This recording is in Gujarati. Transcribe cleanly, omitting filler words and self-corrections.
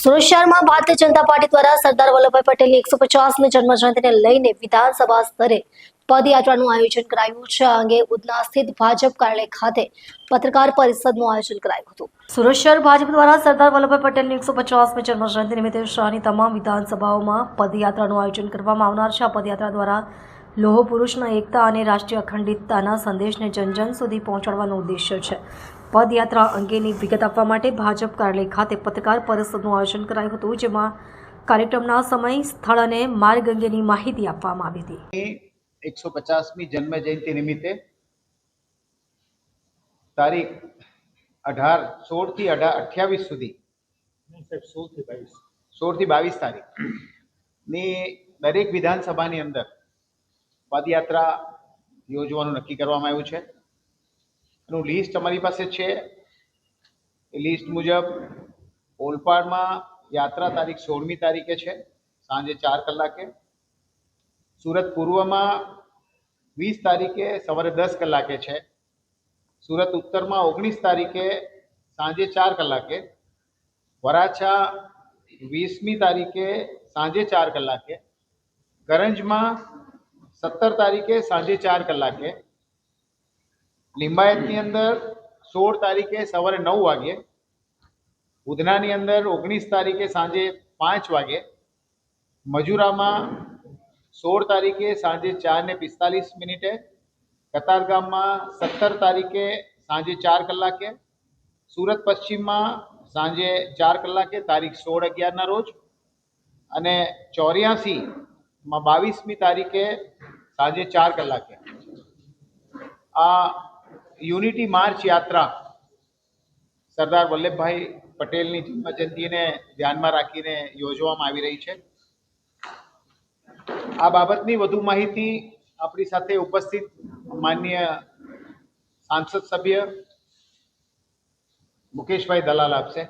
સુરત શહેરમાં ભારતીય જનતા પાર્ટી દ્વારા સરદાર વલ્લભભાઈ પટેલની 150મી જન્મજયંતિને લઈને વિધાનસભા સ્તરે પદયાત્રાનું આયોજન કરાયું છે. આ અંગે ઉધના સ્થિત ભાજપ કાર્યાલય ખાતે પત્રકાર પરિષદનું આયોજન કરાયું હતું. સુરત શહેર ભાજપ દ્વારા સરદાર વલ્લભભાઈ પટેલની 150મી જન્મજયંતિ નિમિત્તે શહેરની તમામ વિધાનસભાઓમાં પદયાત્રાનું આયોજન કરવામાં આવનાર છે. આ પદયાત્રા દ્વારા લોહ પુરુષના એકતા અને રાષ્ટ્રીય અખંડિતતાના સંદેશને જન સુધી પહોંચાડવાનો ઉદ્દેશ્ય છે. પદયાત્રા અંગેની વિગત આપવા માટે ભાજપ કાર્યાલય ખાતે પત્રકાર પરિષદનું આયોજન કરાયું હતું, જેમાં કાર્યક્રમના સમય, સ્થળ અને માર્ગ અંગેની માહિતી આપવામાં આવી હતી. 150મી જન્મ જયંતિ નિમિત્તે તારીખ 16 થી 28 સુધી 16 થી 22 તારીખની દરેક વિધાનસભાની અંદર પદયાત્રા યોજવાનું નક્કી કરવામાં આવ્યું છે. એનું લિસ્ટ અમારી પાસે છે. એ લિસ્ટ મુજબ ઓલપાડમાં યાત્રા તારીખ 16મી તારીખે છે, સાંજે 4 કલાકે. સુરત પૂર્વમાં 20 તારીખે સવારે 10 કલાકે છે. સુરત ઉત્તરમાં 19 તારીખે સાંજે 4 કલાકે. વરાછા 20મી તારીખે સાંજે 4 કલાકે. કરંજમાં 17 તારીખે સાંજે 4 કલાકે. લિંબાયતની અંદર 16 તારીખે સવારે 9 વાગે. ઉધનાની અંદર 19 તારીખે સાંજે 5 વાગે. મજુરામાં 16 તારીખે સાંજે 4:45. કતારગામમાં 17 તારીખે સાંજે 4 કલાકે. સુરત પશ્ચિમમાં સાંજે 4 કલાકે તારીખ 16/11ના રોજ. અને 84માં 22મી તારીખે સાંજે 4 કલાકે. આ યુનિટી માર્ચ યાત્રા સરદાર વલ્લભભાઈ પટેલની જન્મજયંતિને ધ્યાનમાં રાખીને યોજવામાં આવી રહી છે. આ બાબતની વધુ માહિતી આપણી સાથે ઉપસ્થિત માનનીય સાંસદ સભ્ય મુકેશભાઈ દલાલ આપશે.